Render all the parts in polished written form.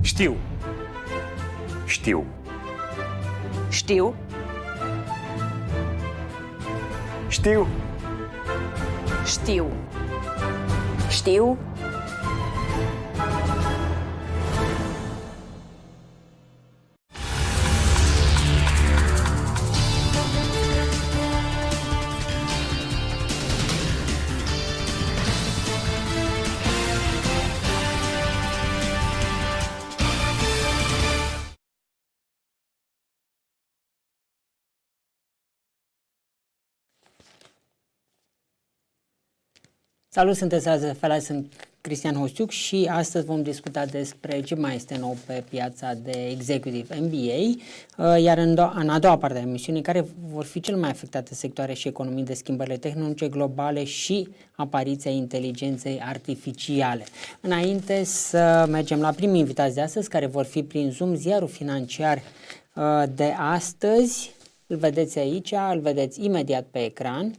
Știu. Știu. Știu. Știu. Știu. Știu. Salut, sunteți la ZFLive, sunt Cristian Hostiuc și astăzi vom discuta despre ce mai este nou pe piața de Executive MBA, iar în a doua parte a emisiunii, care vor fi cel mai afectate sectoare și economii de schimbările tehnologice globale și apariția inteligenței artificiale. Înainte să mergem la primii invitați de astăzi, care vor fi prin Zoom, ziarul financiar de astăzi, îl vedeți aici, îl vedeți imediat pe ecran.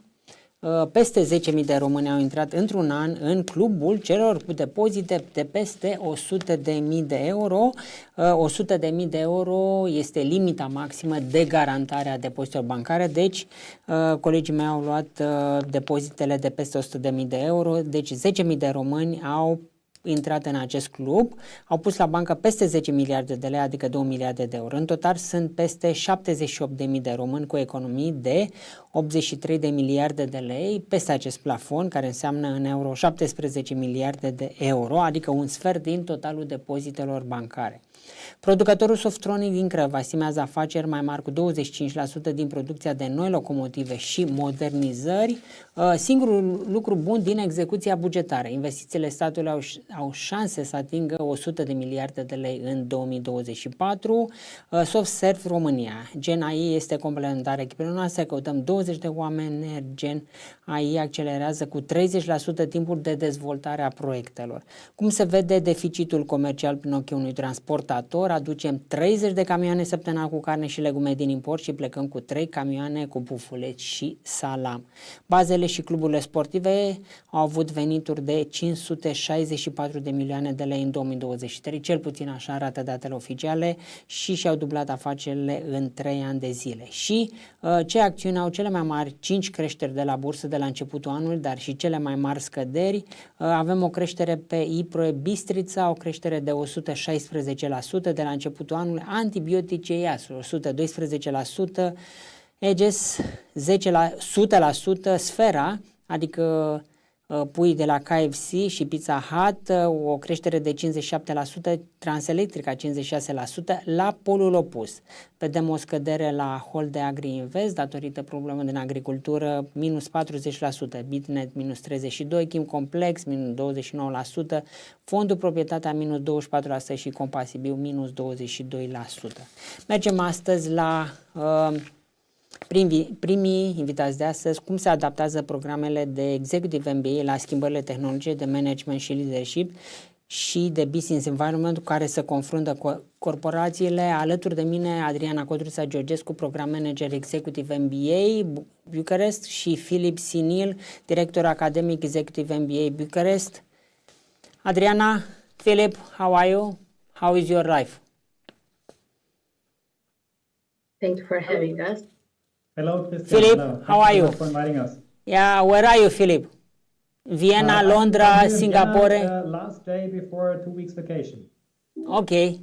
Peste 10.000 de români au intrat într-un an în clubul celor cu depozite de peste 100.000 de euro. 100.000 de euro este limita maximă de garantare a depozitelor bancare, deci colegii mei au luat depozitele de peste 100.000 de euro, deci 10.000 de români au intrat în acest club, au pus la bancă peste 10 miliarde de lei, adică 2 miliarde de euro. În total sunt peste 78.000 de români cu economii de 83 de miliarde de lei peste acest plafon, care înseamnă în euro 17 miliarde de euro, adică un sfert din totalul depozitelor bancare. Producătorul Softronic din Craiova estimează afaceri mai mari cu 25% din producția de noi locomotive și modernizări. Singurul lucru bun din execuția bugetară. Investițiile statului au șanse să atingă 100 de miliarde de lei în 2024. SoftServe România. Gen AI este complementară echipelor noastre, căutăm 20 de oameni. Gen AI accelerează cu 30% timpul de dezvoltare a proiectelor. Cum se vede deficitul comercial prin ochii unui transportator? Aducem 30 de camioane săptămânal cu carne și legume din import și plecăm cu 3 camioane cu bufuleți și salam. Bazele și cluburile sportive au avut venituri de 564 de milioane de lei în 2023, cel puțin așa arată datele oficiale, și și-au dublat afacerile în 3 ani de zile. Și ce acțiuni au cele mai mari 5 creșteri de la bursă de la începutul anului, dar și cele mai mari scăderi? Avem o creștere pe IPRO Bistrița, o creștere de 116% de la începutul anului, antibiotice IAS 112%, EGES 100%, Sfera, adică pui de la KFC și Pizza Hut, o creștere de 57%, Transelectrica 56%, la polul opus. Vedem o scădere la Hol de Agri Invest datorită problemelor din agricultură, minus 40%, Bitnet minus 32%, Chim Complex minus 29%, Fondul Proprietatea minus 24% și Compasibil minus 22%. Mergem astăzi la primii invitați de astăzi, cum se adaptează programele de Executive MBA la schimbările tehnologice de management și leadership și de business environment cu care se confruntă corporațiile. Alături de mine Adriana Codruta GEORGESCU, program manager Executive MBA Bucharest, și Phillip, director academic Executive MBA Bucharest. Adriana, Phillip, how are you? How is your life? Thank you for having us. Hello, Christian. Phillip, Hello. how are you? Thank you for inviting us. Yeah, where are you, Phillip? Vienna, Londra, I'm here in Singapore? Vienna, last day before a 2 weeks vacation. Okay.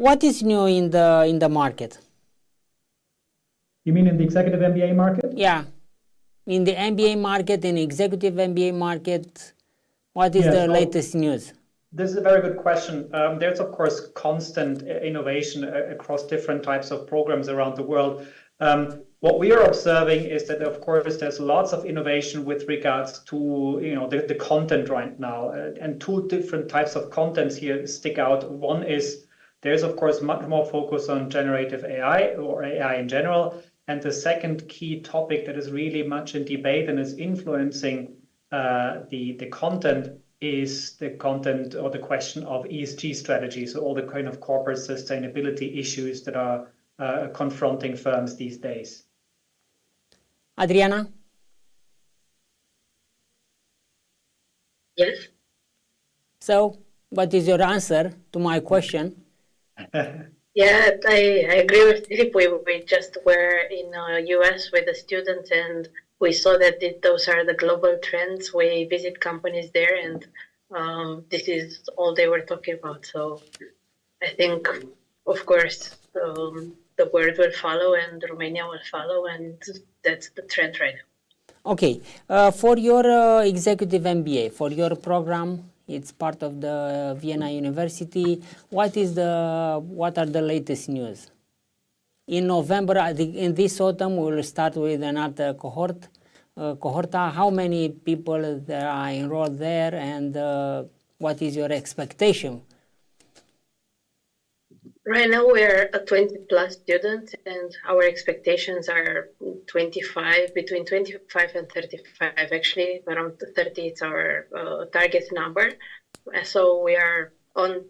What is new in the market? You mean in the executive MBA market? Yeah, in the MBA market, in executive MBA market, what is the latest news? This is a very good question. There's, of course, constant innovation across different types of programs around the world. What we are observing is that, of course, there's lots of innovation with regards to the content right now, and 2 different types of contents here stick out. One is there's, of course, much more focus on generative AI or AI in general, and the second key topic that is really much in debate and is influencing the content is the content or the question of ESG strategies, so all the kind of corporate sustainability issues that are confronting firms these days. Adriana? Yes. So, What is your answer to my question? Yeah, I agree with Phillip. We just were in US with the students, and we saw that those are the global trends. We visit companies there, and this is all they were talking about. So I think, of course, the world will follow, and Romania will follow, and that's the trend right now. Okay, for your Executive MBA, for your program, it's part of the Vienna University. What are the latest news? In November, in this autumn, we will start with another cohort. How many people there are enrolled there, and what is your expectation? Right now we're at 20 plus students, and our expectations are 25, between 25 and 35. Actually, around 30 is our target number. So we are on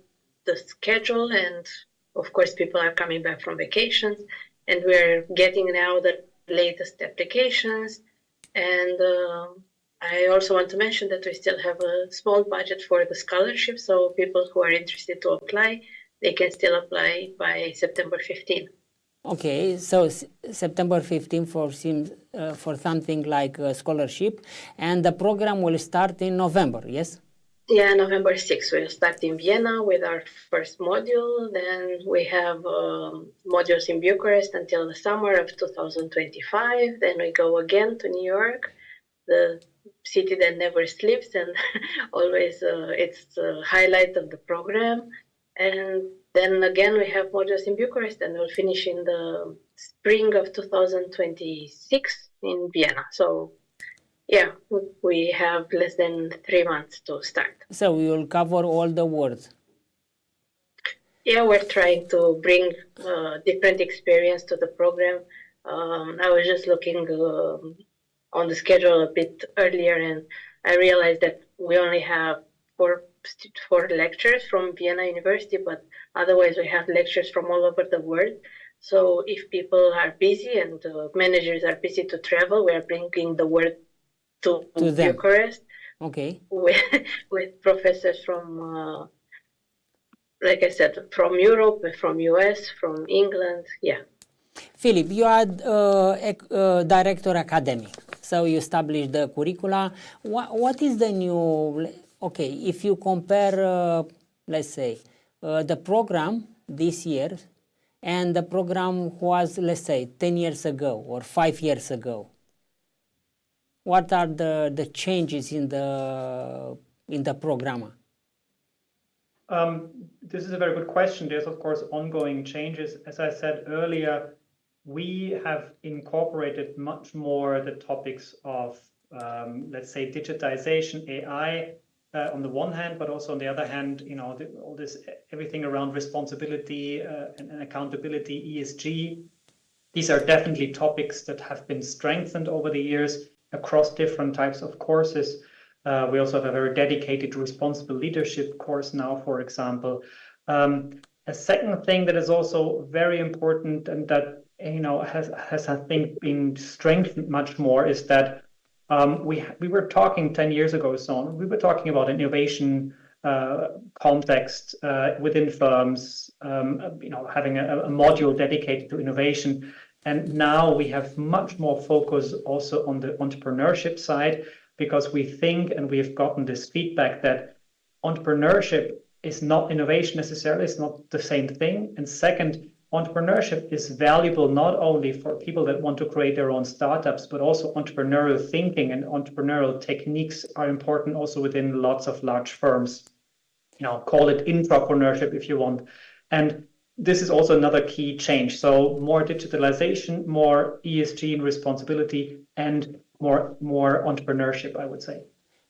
the schedule, and of course people are coming back from vacations, and we're getting now the latest applications. And I also want to mention that we still have a small budget for the scholarship, so people who are interested to apply, they can still apply by September 15th. Okay, so September 15th for something like a scholarship, and the program will start in November, yes? Yeah, November 6th. We'll start in Vienna with our first module. Then we have modules in Bucharest until the summer of 2025. Then we go again to New York, the city that never sleeps, and always it's the highlight of the program. And then again, we have modules in Bucharest, and we'll finish in the spring of 2026 in Vienna. So, yeah, we have less than 3 months to start. So we will cover all the world. Yeah, we're trying to bring different experience to the program. I was just looking on the schedule a bit earlier, and I realized that we only have four lectures from Vienna University, but otherwise we have lectures from all over the world. So if people are busy and managers are busy to travel, we are bringing the word to Bucharest. Okay. With professors from, like I said, from Europe, from US, from England, yeah. Phillip, you are director academic, so you established the curricula. What is the new? Okay, if you compare, let's say, the program this year and the program was, let's say, 10 years ago or 5 years ago, what are the changes in the program? This is a very good question. There's, of course, ongoing changes. As I said earlier, we have incorporated much more the topics of, let's say, digitization, AI, on the one hand, but also on the other hand, you know, all this, everything around responsibility and accountability, ESG. These are definitely topics that have been strengthened over the years across different types of courses. We also have a very dedicated responsible leadership course now, for example. A second thing that is also very important and that, you know, has I think been strengthened much more is that we were talking 10 years ago, we were talking about innovation context within firms, you know, having a module dedicated to innovation. And now we have much more focus also on the entrepreneurship side, because we think, and we've gotten this feedback, that entrepreneurship is not innovation necessarily, it's not the same thing. And second, entrepreneurship is valuable not only for people that want to create their own startups, but also entrepreneurial thinking and entrepreneurial techniques are important also within lots of large firms. You know, call it intrapreneurship if you want. And this is also another key change. So more digitalization, more ESG and responsibility, and more entrepreneurship, I would say.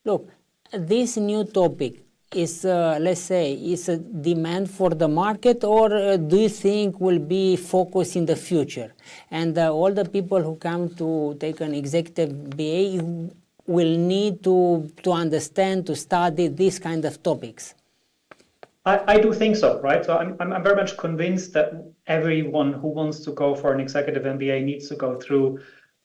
Look, this new topic is, let's say, is a demand for the market, or do you think will be focused in the future? And all the people who come to take an executive MBA will need to understand, to study these kind of topics. I do think so, right? So I'm very much convinced that everyone who wants to go for an executive MBA needs to go through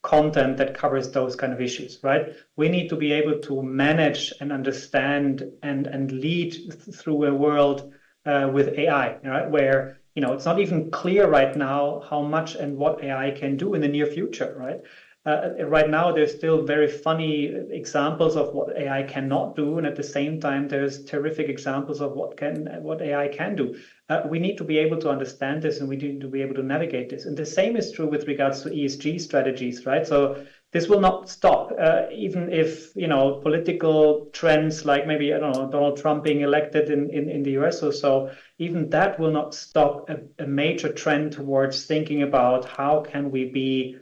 content that covers those kind of issues, right? We need to be able to manage and understand and lead through a world with AI, right? Where, it's not even clear right now how much and what AI can do in the near future, right? Right now, there's still very funny examples of what AI cannot do, and at the same time, there's terrific examples of what AI can do. We need to be able to understand this, and we need to be able to navigate this. And the same is true with regards to ESG strategies, right? So this will not stop, even if political trends like maybe Donald Trump being elected in the US or so. Even that will not stop a major trend towards thinking about how can we be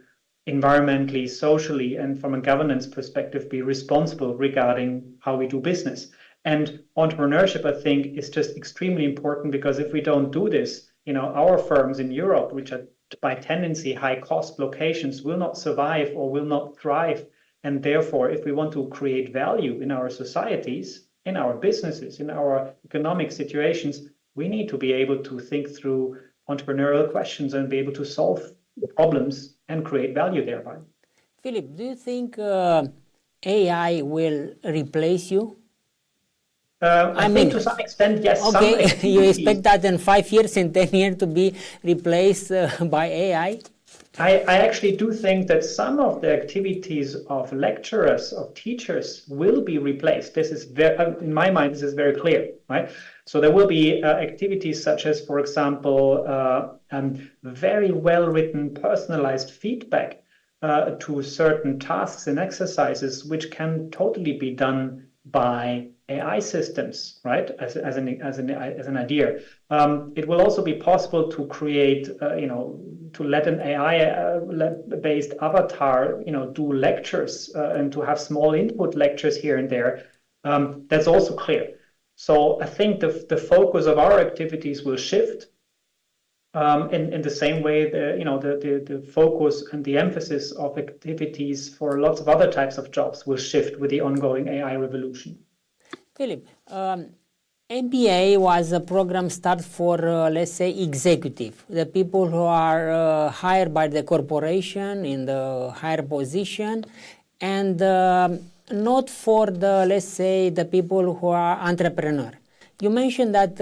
environmentally, socially, and from a governance perspective, be responsible regarding how we do business. And entrepreneurship, I think, is just extremely important, because if we don't do this, our firms in Europe, which are by tendency high-cost locations, will not survive or will not thrive. And therefore, if we want to create value in our societies, in our businesses, in our economic situations, we need to be able to think through entrepreneurial questions and be able to solve problems and create value thereby. Phillip, do you think AI will replace you? I think to some extent, yes. Okay, you expect that in 5 years, in 10 years to be replaced by AI? I actually do think that some of the activities of lecturers, of teachers, will be replaced. This is in my mind, this is very clear, right? So there will be activities such as, for example, very well-written, personalized feedback to certain tasks and exercises, which can totally be done by AI systems, right? As an idea. It will also be possible to create, to let an AI-based avatar, do lectures and to have small input lectures here and there. That's also clear. So I think the focus of our activities will shift in the same way the focus and the emphasis of activities for lots of other types of jobs will shift with the ongoing AI revolution. Phillip, MBA was a program start for, let's say, executive, the people who are hired by the corporation in the higher position, and not for the, let's say, the people who are entrepreneur. You mentioned that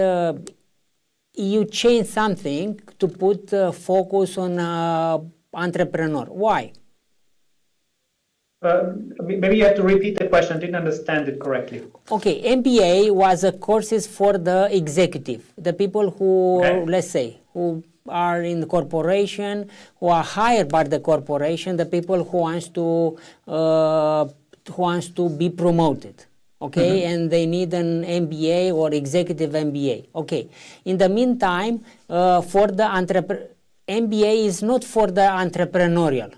you changed something to put focus on entrepreneur. Why? Maybe you have to repeat the question. I didn't understand it correctly. Okay, MBA was a courses for the executive, the people who, let's say, who are in the corporation, who are hired by the corporation, the people who wants to be promoted. Okay, and they need an MBA or executive MBA. Okay, in the meantime, for the MBA is not for the entrepreneurial,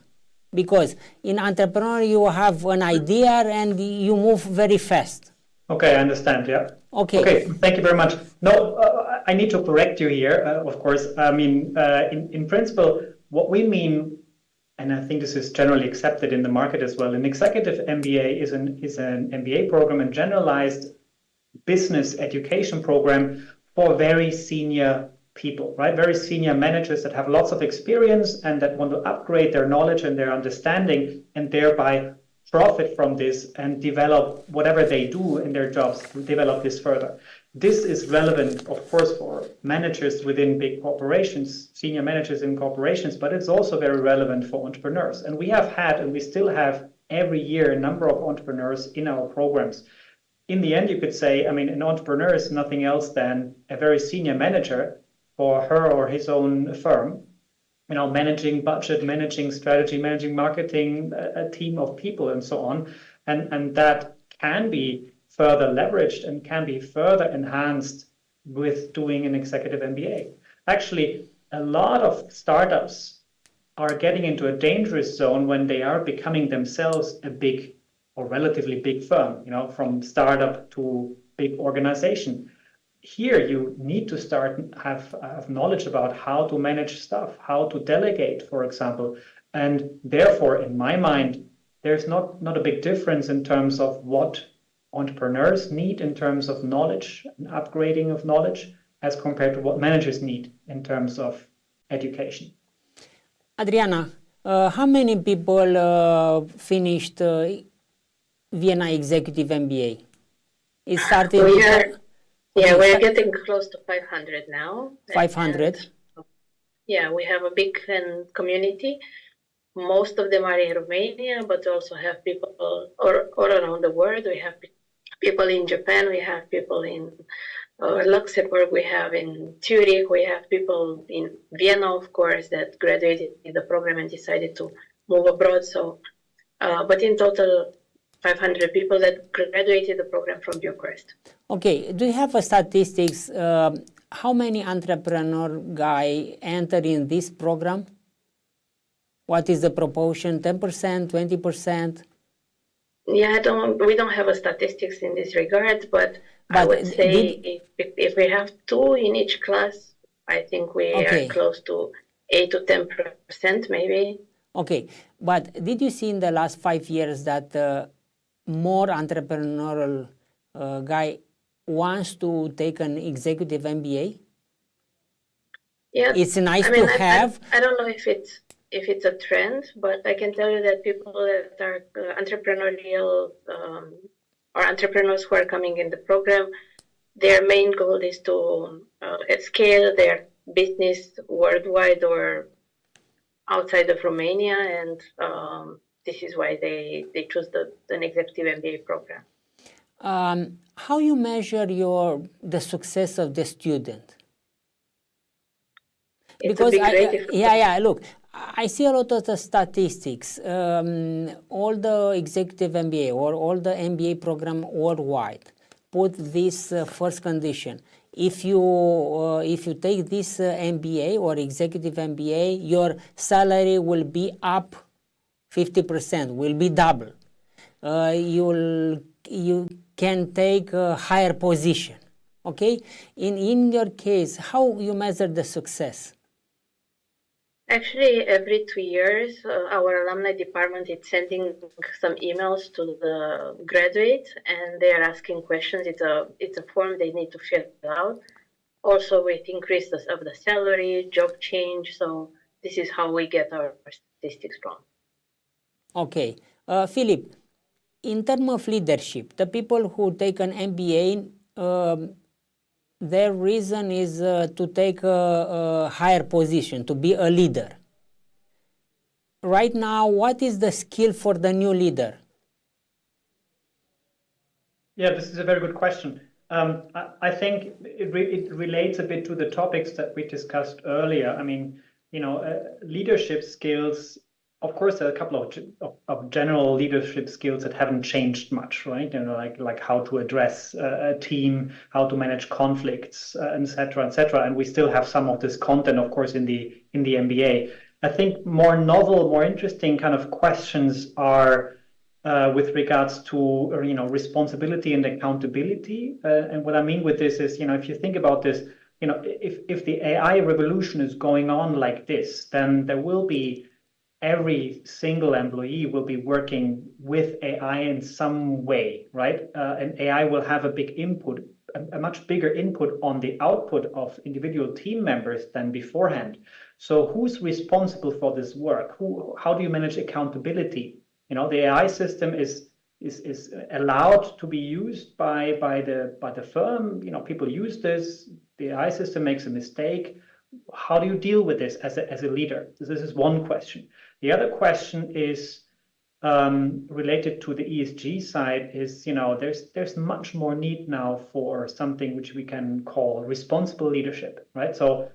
because in entrepreneur you have an idea and you move very fast. Okay, I understand. Yeah. Okay. Thank you very much. No, I need to correct you here. Of course, I mean, in principle, what we mean, and I think this is generally accepted in the market as well, an executive MBA is an MBA program, a generalized business education program for very senior people, right? Very senior managers that have lots of experience and that want to upgrade their knowledge and their understanding, and thereby profit from this and develop whatever they do in their jobs, develop this further. This is relevant, of course, for managers within big corporations, senior managers in corporations, but it's also very relevant for entrepreneurs. And we have had, and we still have every year, a number of entrepreneurs in our programs. In the end, you could say, I mean, an entrepreneur is nothing else than a very senior manager for her or his own firm, managing budget, managing strategy, managing marketing, a team of people and so on. And that can be further leveraged and can be further enhanced with doing an executive MBA. Actually, a lot of startups are getting into a dangerous zone when they are becoming themselves a big or relatively big firm, from startup to big organization. Here, you need to start have knowledge about how to manage stuff, how to delegate, for example. And therefore, in my mind, there's not a big difference in terms of what entrepreneurs need in terms of knowledge and upgrading of knowledge as compared to what managers need in terms of education. Adriana, How many people finished Vienna Executive MBA? It started we're getting close to 500 now. 500? Yeah, we have a big community. Most of them are in Romania, but we also have people all around the world. We have people in Japan, we have people in Luxembourg, we have in Zurich, we have people in Vienna, of course, that graduated in the program and decided to move abroad. So, but in total, 500 people that graduated the program from Bucharest. Okay, do you have a statistics? How many entrepreneur guy entered in this program? What is the proportion? 10%, 20%? Yeah, we don't have a statistics in this regard, but I would say if we have 2 in each class, I think we are close to 8 to 10% maybe. Okay, but did you see in the last 5 years that more entrepreneurial guy wants to take an executive MBA? Yeah, it's nice to have. I don't know if it's a trend, but I can tell you that people that are entrepreneurial or entrepreneurs who are coming in the program, their main goal is to scale their business worldwide or outside of Romania, and this is why they choose an executive MBA program. How you measure the success of the student? Because look, I see a lot of the statistics. All the executive MBA or all the MBA program worldwide put this first condition. If you take this MBA or executive MBA, your salary will be up 50%, will be double. You can take a higher position. Okay? In your case, how you measure the success? Actually, every 2 years, our alumni department is sending some emails to the graduates, and they are asking questions. It's a form they need to fill out. Also, with increases of the salary, job change. So this is how we get our statistics from. Okay, Phillip. In terms of leadership, the people who take an MBA, their reason is to take a higher position, to be a leader. Right now, what is the skill for the new leader? Yeah, this is a very good question. I think it relates a bit to the topics that we discussed earlier. I mean, leadership skills. Of course, there are a couple of general leadership skills that haven't changed much, right? Like how to address a team, how to manage conflicts, et cetera, et cetera. And we still have some of this content, of course, in the MBA. I think more novel, more interesting kind of questions are with regards to responsibility and accountability. And what I mean with this is, if you think about this, if the AI revolution is going on like this, then there will be every single employee will be working with AI in some way, right? And AI will have a big input, a much bigger input on the output of individual team members than beforehand. So who's responsible for this work? How do you manage accountability? The AI system is allowed to be used by the firm. People use this. The AI system makes a mistake. How do you deal with this as a leader? This is one question. The other question is related to the ESG side. Is there's much more need now for something which we can call responsible leadership, right? So,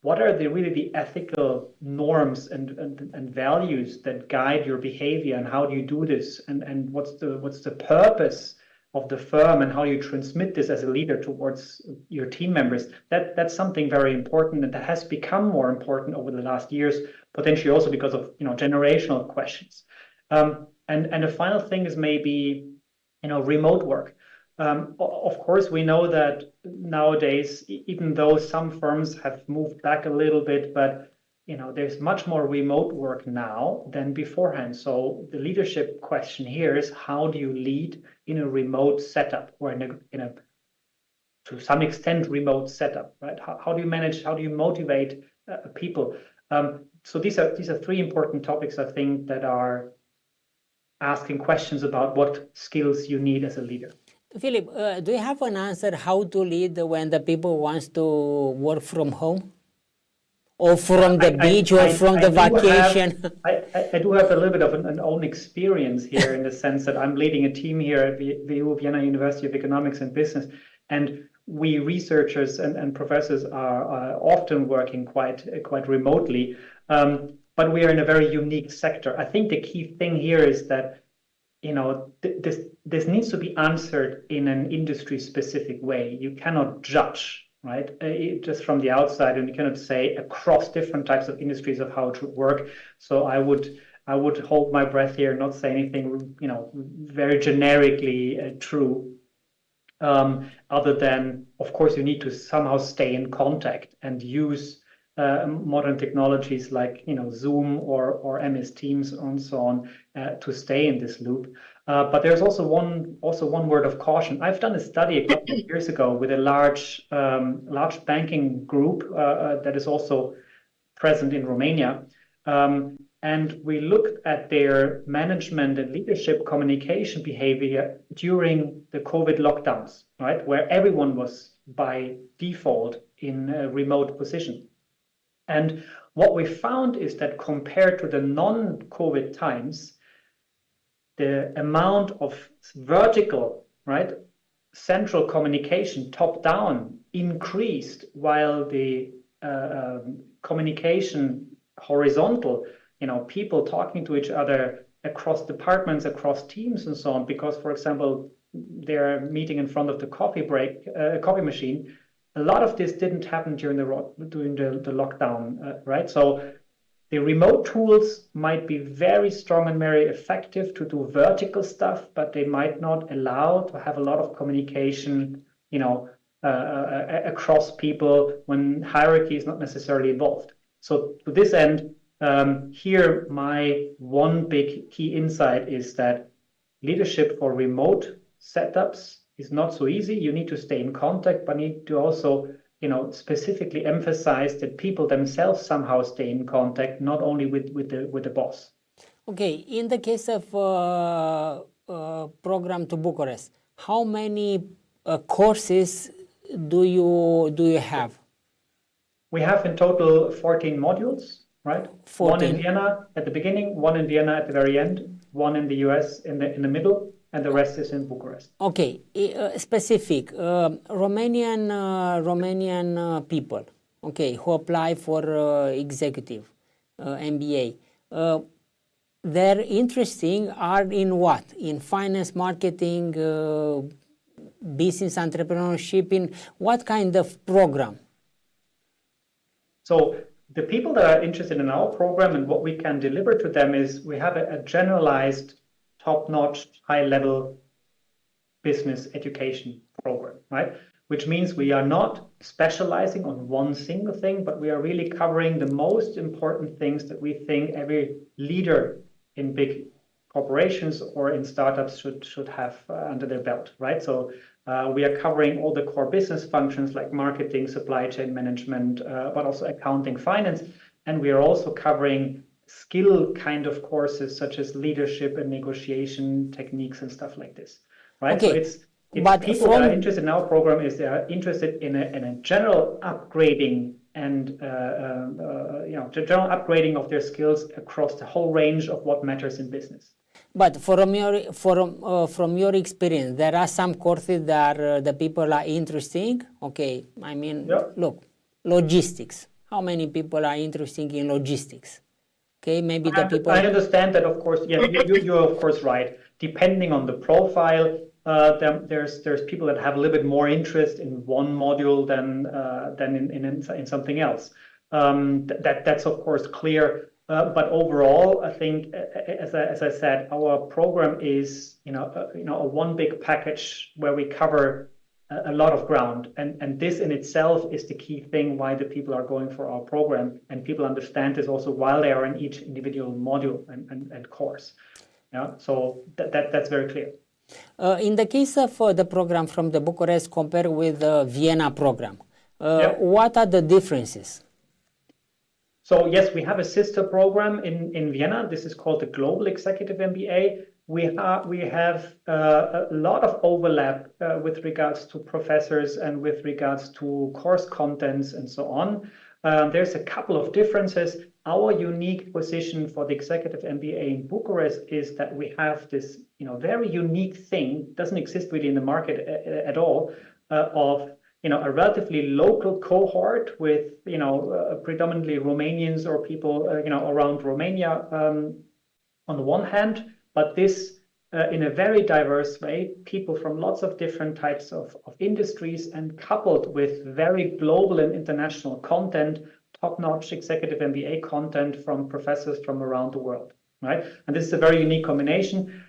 what are the ethical norms and values that guide your behavior, and how do you do this, and what's the purpose of the firm, and how you transmit this as a leader towards your team members? That's something very important, and that has become more important over the last years, potentially also because of generational questions. And the final thing is maybe remote work. Of course, we know that nowadays, even though some firms have moved back a little bit, but there's much more remote work now than beforehand. So the leadership question here is, how do you lead in a remote setup, or in a to some extent remote setup, right? How do you manage? How do you motivate people? so these are three important topics, I think, that are asking questions about what skills you need as a leader. Philip, do you have an answer how to lead when the people wants to work from home? Or from the beach or from the vacation? I do have a little bit of an own experience here in the sense that I'm leading a team here at WU Vienna University of Economics and Business. And we researchers and professors are often working quite remotely. But we are in a very unique sector. I think the key thing here is that, this needs to be answered in an industry-specific way. You cannot judge, right, just from the outside, and you cannot say across different types of industries of how it should work. So I would hold my breath here, not say anything, very generically true. Other than, of course, you need to somehow stay in contact and use modern technologies like Zoom or MS Teams and so on to stay in this loop. But there's also one word of caution. I've done a study a couple of years ago with a large banking group that is also present in Romania. And we looked at their management and leadership communication behavior during the COVID lockdowns, right, where everyone was by default in a remote position. And what we found is that compared to the non-COVID times, the amount of vertical, right, central communication top-down increased, while the communication horizontal, people talking to each other across departments, across teams and so on, because, for example, they're meeting in front of the coffee machine. A lot of this didn't happen during the lockdown, right? So the remote tools might be very strong and very effective to do vertical stuff, but they might not allow to have a lot of communication, across people when hierarchy is not necessarily involved. So to this end, here my one big key insight is that leadership for remote setups is not so easy. You need to stay in contact, but need to also, specifically emphasize that people themselves somehow stay in contact, not only with the boss. Okay, in the case of program to Bucharest, how many courses do you have? We have in total 14 modules, right? 14. One in Vienna at the beginning, one in Vienna at the very end, one in the US in the middle, and the rest is in Bucharest. Okay, specific Romanian people, okay, who apply for executive MBA. They're interesting are in what? In finance, marketing, business entrepreneurship. In what kind of program? So the people that are interested in our program and what we can deliver to them is we have a generalized, top-notch, high-level business education program, right? Which means we are not specializing on one single thing, but we are really covering the most important things that we think every leader in big corporations or in startups should have under their belt, right? So we are covering all the core business functions like marketing, supply chain management, but also accounting, finance. And we are also covering skill kind of courses such as leadership and negotiation techniques and stuff like this, right? Okay. So it's people that are interested in our program is they are interested in a general upgrading and the general upgrading of their skills across the whole range of what matters in business. But from your experience, there are some courses that the people are interesting. Okay, I mean, look, logistics. How many people are interested in logistics? Okay, maybe the people. I understand that, of course. Yeah, you're of course right. Depending on the profile, there's people that have a little bit more interest in one module than in something else. That's of course clear. But overall, I think, as I said, our program is a one big package where we cover a lot of ground, and this in itself is the key thing why the people are going for our program, and people understand this also while they are in each individual module and course. Yeah, so that's very clear. In the case of the program from the Bucharest compared with the Vienna program, what are the differences? So yes, we have a sister program in Vienna. This is called the Global Executive MBA. We have a lot of overlap with regards to professors and with regards to course contents and so on. There's a couple of differences. Our unique position for the Executive MBA in Bucharest is that we have this, very unique thing, doesn't exist really in the market at all, of a relatively local cohort with predominantly Romanians or people around Romania on the one hand, but this in a very diverse way, people from lots of different types of industries, and coupled with very global and international content, top-notch Executive MBA content from professors from around the world, right? And this is a very unique combination.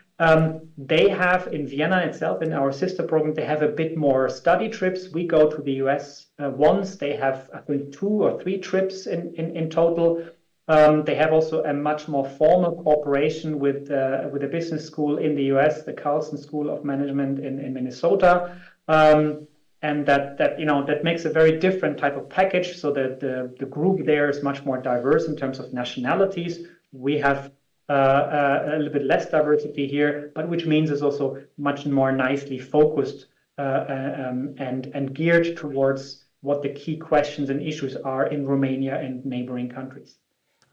They have in Vienna itself, in our sister program, they have a bit more study trips. We go to the US once. They have, I think, 2 or 3 trips in total. They have also a much more formal cooperation with a business school in the US, the Carlson School of Management in Minnesota. And that makes a very different type of package, so that the group there is much more diverse in terms of nationalities. We have a little bit less diversity here, but which means it's also much more nicely focused and geared towards what the key questions and issues are in Romania and neighboring countries.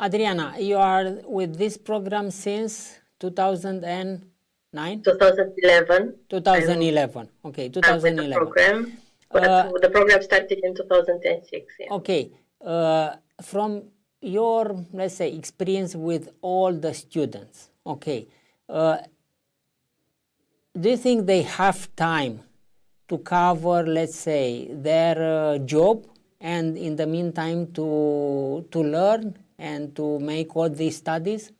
Adriana, you are with this program since 2009? 2011. 2011. Okay, 2011. The program, but the program started in 2006. Yeah. Okay. From your, let's say, experience with all the students, okay, do you think they have time to cover, let's say, their job, and in the meantime to learn and to make all these studies?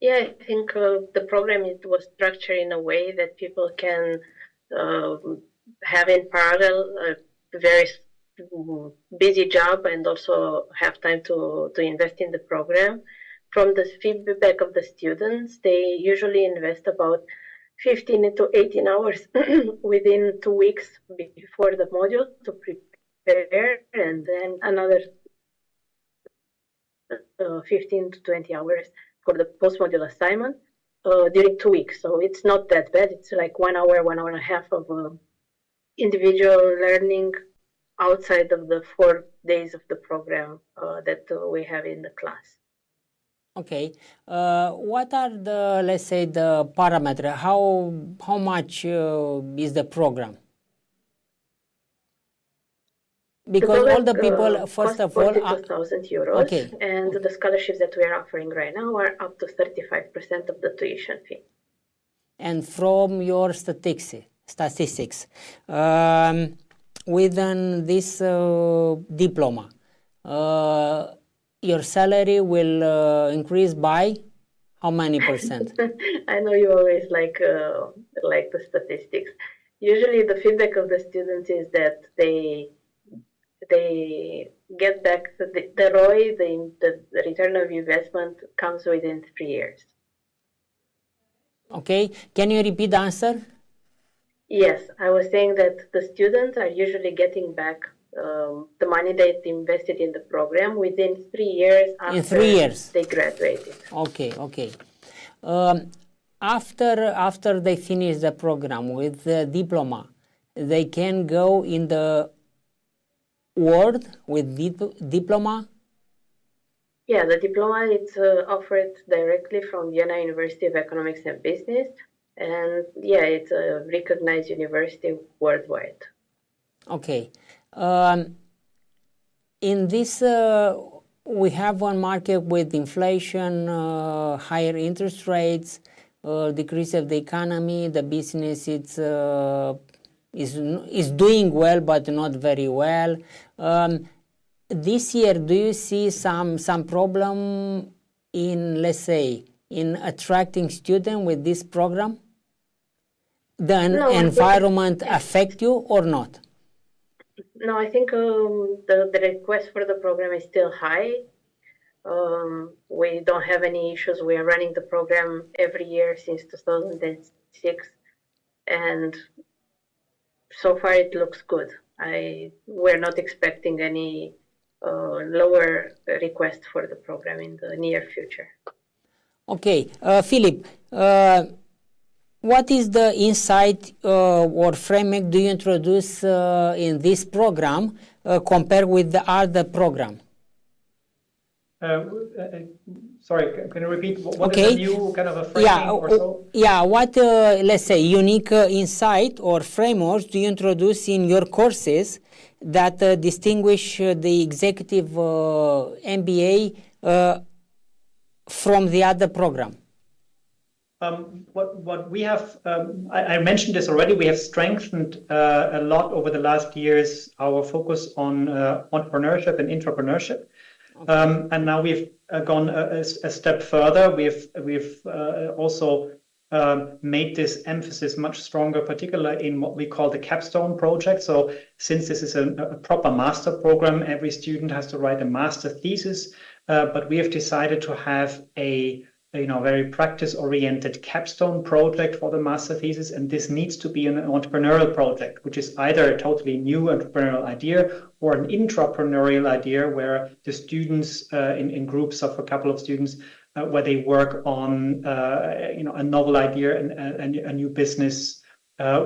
Yeah, I think the program was structured in a way that people can have in parallel a very busy job and also have time to invest in the program. From the feedback of the students, they usually invest about 15 to 18 hours within 2 weeks before the module to prepare, and then another 15 to 20 hours for the post-module assignment during 2 weeks. So it's not that bad. It's like 1 hour, 1 hour and a half of individual learning outside of the 4 days of the program that we have in the class. Okay. What are the, let's say, the parameters? How much is the program? Because all the people, first of all, 42,000 euros, okay, and the scholarships that we are offering right now are up to 35% of the tuition fee. And from your statistics, within this diploma, your salary will increase by how many percent? I know you always like the statistics. Usually the feedback of the students is that they get back the ROI, the return of investment comes within 3 years. Okay, can you repeat the answer? Yes, I was saying that the students are usually getting back the money they invested in the program within 3 years after they graduated. Okay. After they finish the program with the diploma, they can go in the world with diploma? Yeah, the diploma is offered directly from Vienna University of Economics and Business, and yeah, it's a recognized university worldwide. Okay. In this, we have one market with inflation, higher interest rates, decrease of the economy. The business is doing well, but not very well. This year, do you see some problem in, let's say, in attracting students with this program? The environment affect you or not? No, I think the request for the program is still high. We don't have any issues. We are running the program every year since 2006, and so far it looks good. We're not expecting any lower request for the program in the near future. Okay, Phillip, what is the insight or framework do you introduce in this program compared with the other program? Sorry, can you repeat? What is a new kind of a framing or so? Yeah, what, let's say, unique insight or frameworks do you introduce in your courses that distinguish the executive MBA from the other program? What we have, I mentioned this already, we have strengthened a lot over the last years our focus on entrepreneurship and intrapreneurship. Okay. And now we've gone a step further. We've also made this emphasis much stronger, particularly in what we call the capstone project. So since this is a proper master program, every student has to write a master thesis, but we have decided to have a very practice-oriented capstone project for the master thesis, and this needs to be an entrepreneurial project, which is either a totally new entrepreneurial idea or an intrapreneurial idea where the students in groups of a couple of students where they work on a novel idea and a new business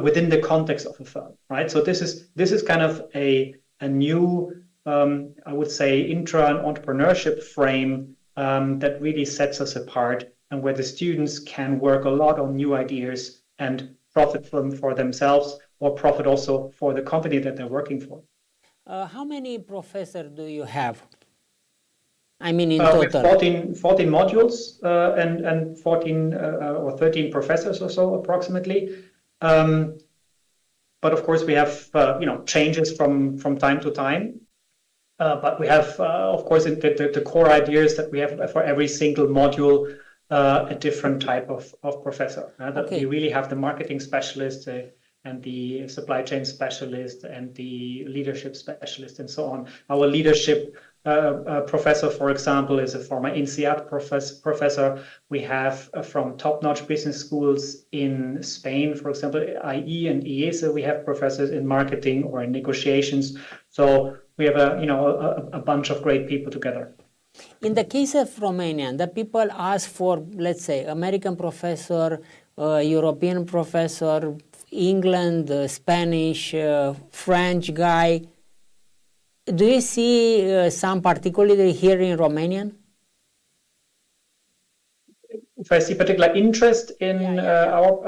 within the context of a firm, right? So this is kind of a new I would say intra and entrepreneurship frame that really sets us apart, and where the students can work a lot on new ideas and profit for themselves or profit also for the company that they're working for. How many professors do you have? I mean, in total? We have 14 modules and 14 or 13 professors or so approximately. But of course, we have changes from time to time. But we have, of course, the core ideas that we have for every single module, a different type of professor. Okay. We really have the marketing specialist and the supply chain specialist and the leadership specialist and so on. Our leadership professor, for example, is a former INSEAD professor. We have from top-notch business schools in Spain, for example, IE and IESE, we have professors in marketing or in negotiations. So we have a bunch of great people together. In the case of Romania, the people ask for, let's say, American professor, European professor, England, Spanish, French guy. Do you see some particularly here in Romanian? If I see particular interest in our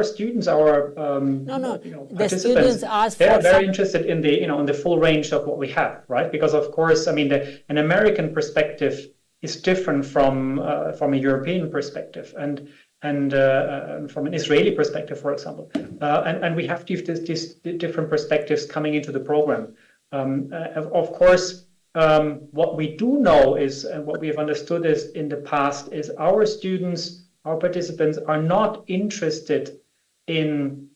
students, the students ask they're very interested in the full range of what we have, right? Because of course, an American perspective is different from a European perspective and from an Israeli perspective, for example, and we have these different perspectives coming into the program. Of course. What we do know is, and what we have understood is in the past, is our students, our participants are not interested in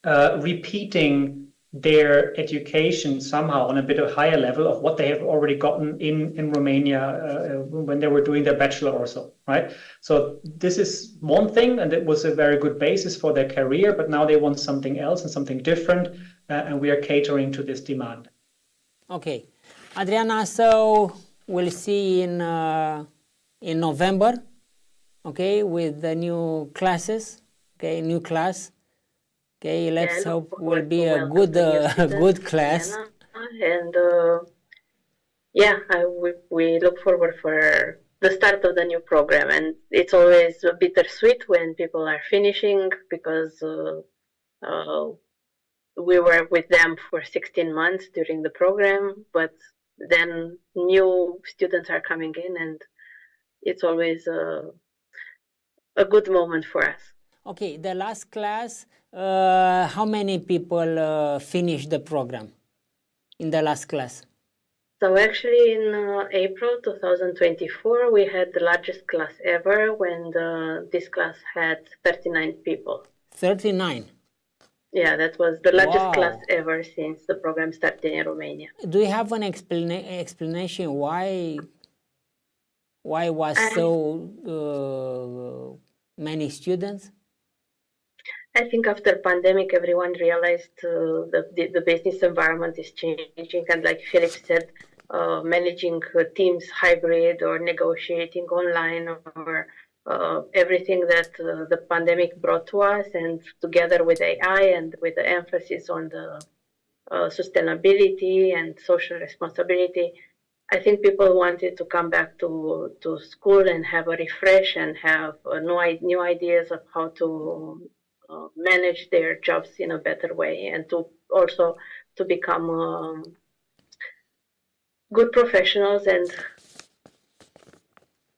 repeating their education somehow on a bit of higher level of what they have already gotten in Romania when they were doing their bachelor or so, right? So this is one thing, and it was a very good basis for their career, but now they want something else and something different, and we are catering to this demand. Okay. Adriana, so we'll see in November, okay, with the new classes, okay, new class. Okay, let's hope will be a good class. And we look forward for the start of the new program, and it's always bittersweet when people are finishing because we were with them for 16 months during the program, but then new students are coming in, and it's always a good moment for us. Okay, the last class, how many people finished the program in the last class? So actually in April 2024, we had the largest class ever when this class had 39 people. 39? Yeah, that was the largest class ever since the program started in Romania. Do you have an explanation why was so many students? I think after pandemic, everyone realized the business environment is changing, and like Phillip said, managing teams hybrid or negotiating online or everything that the pandemic brought to us, and together with AI and with the emphasis on the sustainability and social responsibility, I think people wanted to come back to school and have a refresh and have new ideas of how to manage their jobs in a better way, and to also to become good professionals and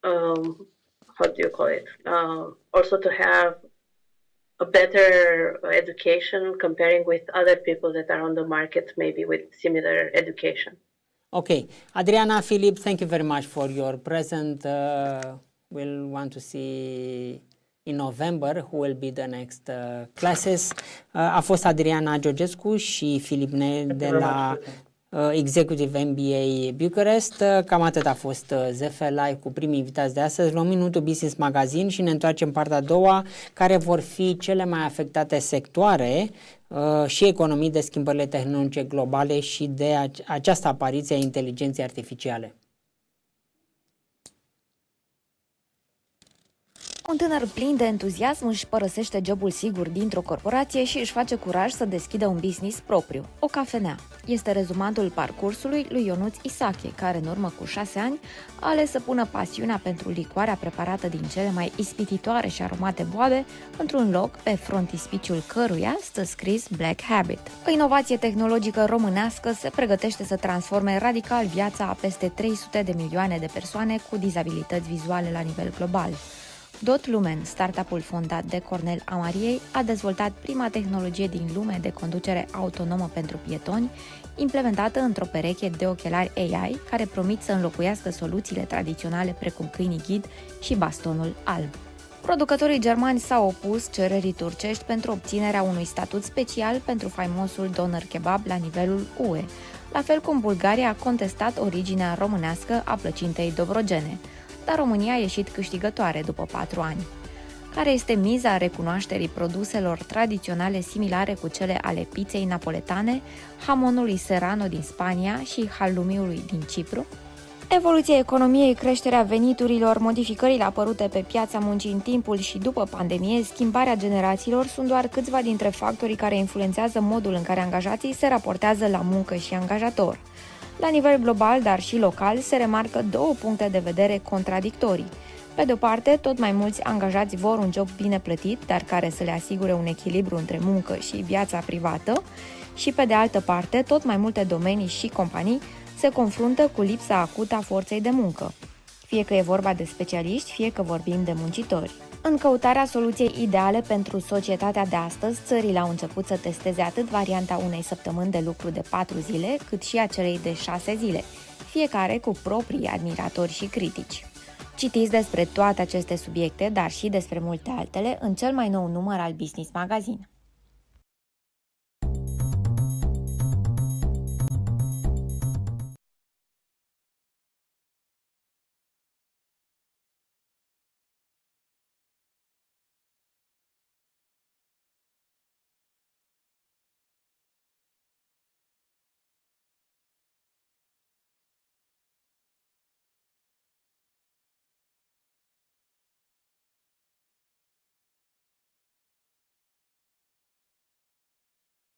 how do you call it? Also to have a better education comparing with other people that are on the market, maybe with similar education. Okay, Adriana, Phillip, thank you very much for your present. We'll want to see in November who will be the next classes. A fost Adriana Georgescu și Phillip NELL de la Executive MBA Bucharest. Cam atât a fost ZFLive cu primii invitați de astăzi. Luăm minutul Business Magazine și ne întoarcem partea a doua, care vor fi cele mai afectate sectoare și economii de schimbările tehnologice globale și de această apariție a inteligenței artificiale. Un tânăr plin de entuziasm își părăsește jobul sigur dintr-o corporație și își face curaj să deschidă un business propriu, o cafenea. Este rezumatul parcursului lui Ionuț Isache, care în urmă cu 6 ani a ales să pună pasiunea pentru licoarea preparată din cele mai ispititoare și aromate boabe într-un loc pe frontispiciul căruia stă scris Black Habit. O inovație tehnologică românească se pregătește să transforme radical viața a peste 300 de milioane de persoane cu dizabilități vizuale la nivel global. Lumen, startup-ul fondat de Cornel Amariei, a dezvoltat prima tehnologie din lume de conducere autonomă pentru pietoni, implementată într-o pereche de ochelari AI, care promit să înlocuiască soluțiile tradiționale precum câinii ghid și bastonul alb. Producătorii germani s-au opus cererii turcești pentru obținerea unui statut special pentru faimosul doner kebab la nivelul UE, la fel cum Bulgaria a contestat originea românească a plăcintei dobrogene, dar România a ieșit câștigătoare după 4 ani. Care este miza recunoașterii produselor tradiționale similare cu cele ale pizzei napoletane, hamonului serrano din Spania și halloumiului din Cipru? Evoluția economiei, creșterea veniturilor, modificările apărute pe piața muncii în timpul și după pandemie, schimbarea generațiilor sunt doar câțiva dintre factorii care influențează modul în care angajații se raportează la muncă și angajator. La nivel global, dar și local, se remarcă două puncte de vedere contradictorii. Pe de o parte, tot mai mulți angajați vor un job bine plătit, dar care să le asigure un echilibru între muncă și viața privată, și pe de altă parte, tot mai multe domenii și companii se confruntă cu lipsa acută a forței de muncă, fie că e vorba de specialiști, fie că vorbim de muncitori. În căutarea soluției ideale pentru societatea de astăzi, țările au început să testeze atât varianta unei săptămâni de lucru de 4 zile, cât și a celei de 6 zile, fiecare cu proprii admiratori și critici. Citiți despre toate aceste subiecte, dar și despre multe altele, în cel mai nou număr al Business Magazine.